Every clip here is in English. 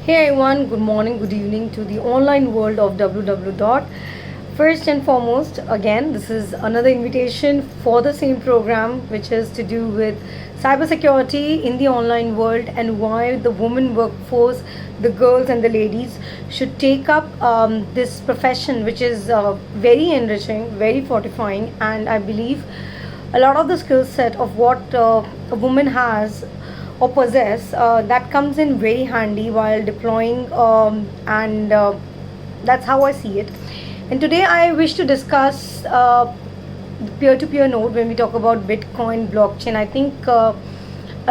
Hey everyone, good morning, good evening to the online world of www. First and foremost, again, this is another invitation for the same program, which is to do with cybersecurity in the online world and why the women workforce, the girls and the ladies, should take up this profession, which is very enriching, very fortifying, and I believe a lot of the skill set of what a woman has or possess that comes in very handy while deploying and that's how I see it. And today I wish to discuss the peer-to-peer node. When we talk about Bitcoin blockchain, I think a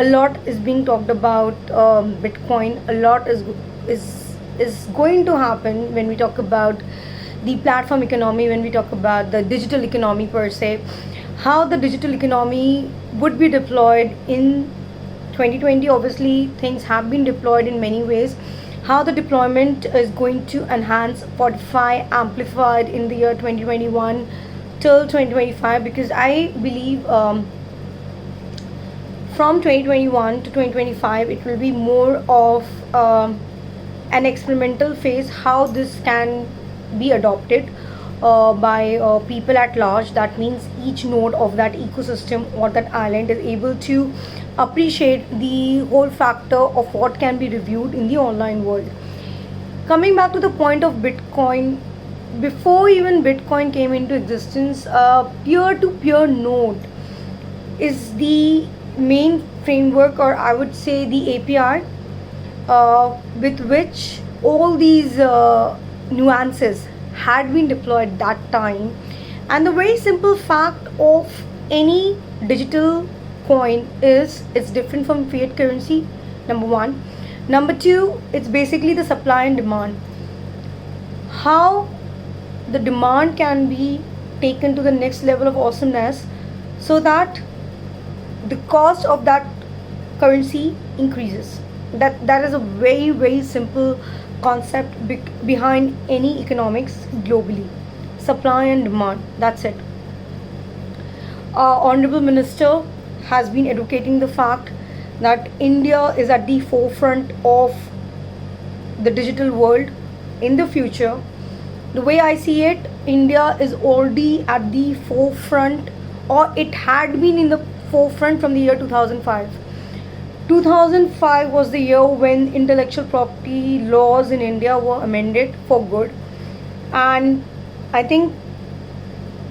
lot is being talked about Bitcoin. A lot is going to happen when we talk about the platform economy, when we talk about the digital economy per se, how the digital economy would be deployed in 2020. Obviously things have been deployed in many ways. How the deployment is going to enhance, fortify, amplified in the year 2021 till 2025, because I believe from 2021 to 2025 it will be more of an experimental phase, how this can be adopted by people at large. That means each node of that ecosystem or that island is able to appreciate the whole factor of what can be reviewed in the online world. Coming back to the point of Bitcoin, before even Bitcoin came into existence, peer to peer node is the main framework, or I would say the API, with which all these nuances had been deployed that time. And the very simple fact of any digital coin is it's different from fiat currency, number one. Number two, it's basically the supply and demand. How the demand can be taken to the next level of awesomeness so that the cost of that currency increases. That is a very simple concept behind any economics globally. Supply and demand. That's it. Our honorable minister has been educating the fact that India is at the forefront of the digital world in the future. The way I see it, India is already at the forefront, or it had been in the forefront from the year 2005. 2005 was the year when intellectual property laws in India were amended for good, and I think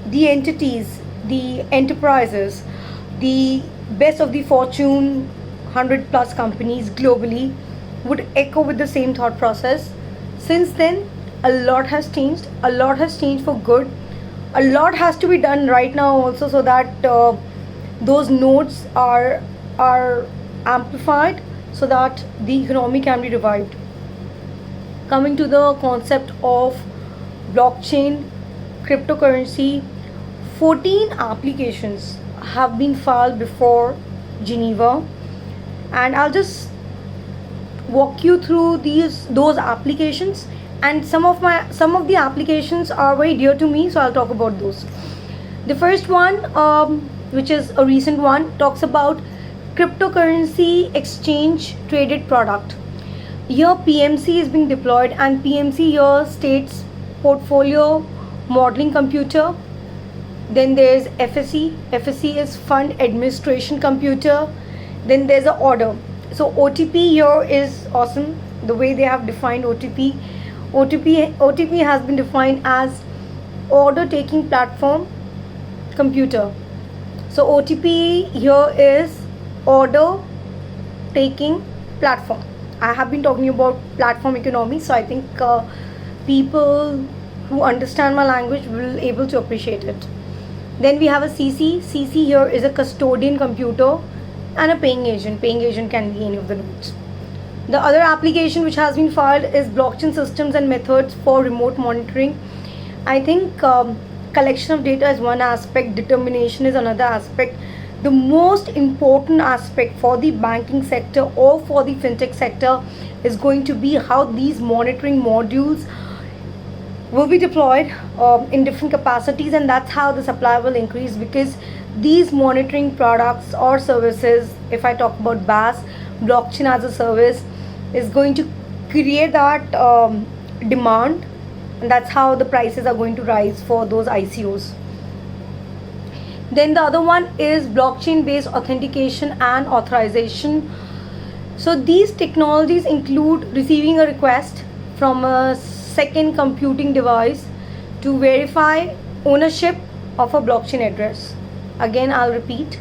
the entities, the enterprises, the best of the Fortune 100 plus companies globally would echo with the same thought process. Since then, a lot has changed. A lot has changed for good. A lot has to be done right now also, so that those nodes are amplified, so that the economy can be revived. Coming to the concept of blockchain, cryptocurrency, 14 applications have been filed before Geneva, and I'll just walk you through those applications. And some of the applications are very dear to me, so I'll talk about those. The first one, which is a recent one, talks about cryptocurrency exchange traded product. Here PMC is being deployed, and PMC here states portfolio modeling computer. Then there's FSC. FSC is fund administration computer. Then there's an order. So OTP here is awesome, the way they have defined OTP. OTP has been defined as order taking platform computer. So OTP here is order taking platform. I have been talking about platform economy, so I think people who understand my language will able to appreciate it. Then we have a CC. CC here is a custodian computer and a paying agent. Paying agent can be any of the nodes. The other application which has been filed is blockchain systems and methods for remote monitoring. I think collection of data is one aspect, determination is another aspect. The most important aspect for the banking sector or for the fintech sector is going to be how these monitoring modules will be deployed in different capacities, and that's how the supply will increase, because these monitoring products or services, if I talk about BaaS, blockchain as a service, is going to create that demand, and that's how the prices are going to rise for those ICOs. Then the other one is blockchain based authentication and authorization. So these technologies include receiving a request from a second computing device to verify ownership of a blockchain address. Again, I'll repeat.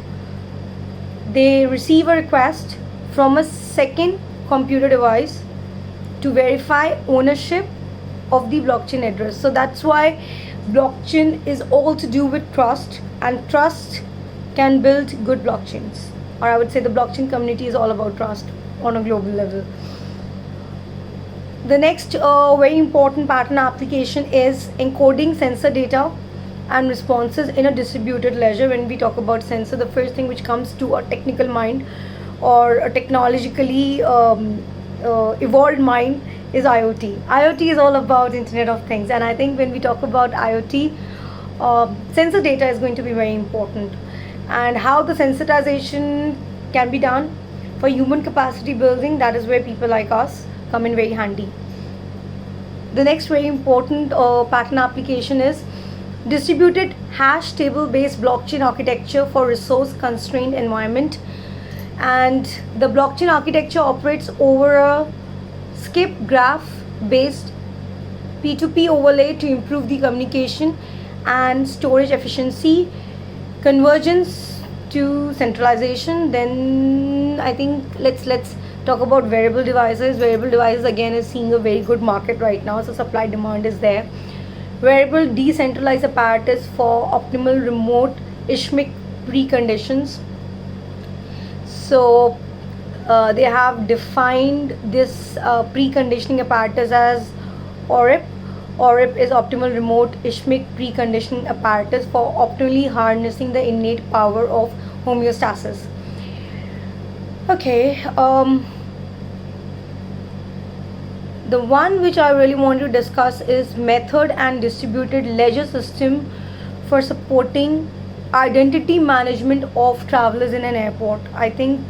They receive a request from a second computer device to verify ownership of the blockchain address. So that's why blockchain is all to do with trust, and trust can build good blockchains. Or I would say the blockchain community is all about trust on a global level. The next very important pattern application is encoding sensor data and responses in a distributed ledger. When we talk about sensor, the first thing which comes to a technical mind or a technologically evolved mind is IoT. IoT is all about Internet of Things, and I think when we talk about IoT, sensor data is going to be very important, and how the sensitization can be done for human capacity building, that is where people like us come in very handy. The next very important pattern application is distributed hash table based blockchain architecture for resource constrained environment, and the blockchain architecture operates over a skip graph based P2P overlay to improve the communication and storage efficiency, convergence to centralization. Then I think let's talk about wearable devices. Wearable devices again is seeing a very good market right now, so supply demand is there. Wearable decentralized apparatus for optimal remote ISHMIC preconditions. So they have defined this preconditioning apparatus as ORIP. ORIP is optimal remote ISHMIC preconditioning apparatus for optimally harnessing the innate power of homeostasis. Okay, the one which I really want to discuss is method and distributed ledger system for supporting identity management of travelers in an airport. I think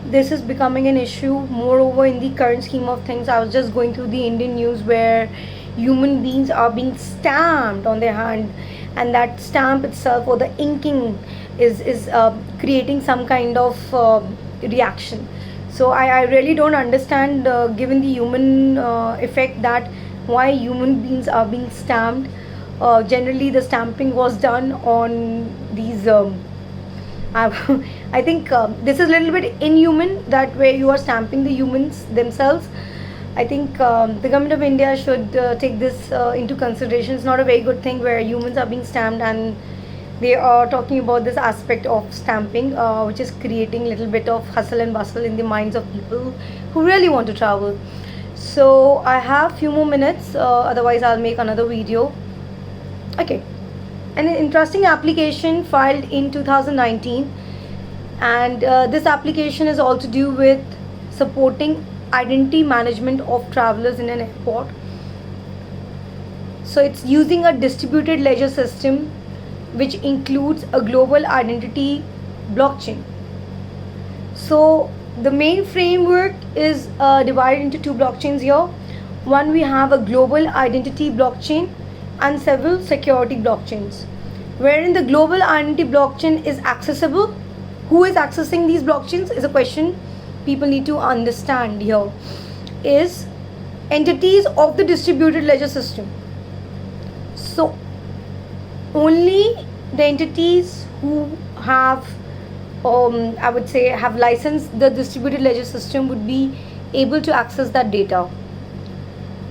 this is becoming an issue. Moreover, in the current scheme of things, I was just going through the Indian news where human beings are being stamped on their hand, and that stamp itself or the inking is creating some kind of reaction. So I really don't understand, given the human effect, that why human beings are being stamped. Generally the stamping was done on these I think this is a little bit inhuman, that where you are stamping the humans themselves. I think the government of India should take this into consideration. It's not a very good thing where humans are being stamped, and they are talking about this aspect of stamping, which is creating a little bit of hustle and bustle in the minds of people who really want to travel. So I have few more minutes, otherwise I'll make another video. Okay, an interesting application filed in 2019, and this application is all to do with supporting identity management of travelers in an airport. So it's using a distributed ledger system which includes a global identity blockchain. So the main framework is divided into two blockchains here. One, we have a global identity blockchain and several security blockchains, wherein the global identity blockchain is accessible. Who is accessing these blockchains is a question people need to understand here. Is entities of the distributed ledger system. So only the entities who have I would say have licensed the distributed ledger system would be able to access that data,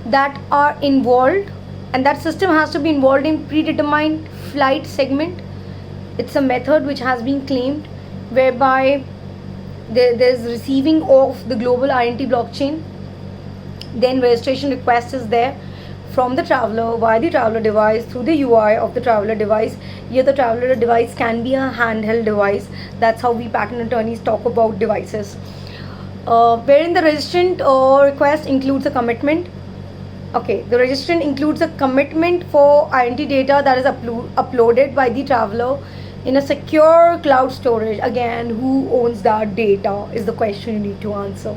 that are involved, and that system has to be involved in predetermined flight segment. It's a method which has been claimed, whereby there's receiving of the global identity blockchain, then registration request is there from the traveler via the traveler device through the UI of the traveler device. Here the traveler device can be a handheld device. That's how we patent attorneys talk about devices, wherein the registrant request includes a commitment. Okay, the registrant includes a commitment for identity data that is uploaded by the traveler in a secure cloud storage. Again, who owns that data is the question you need to answer.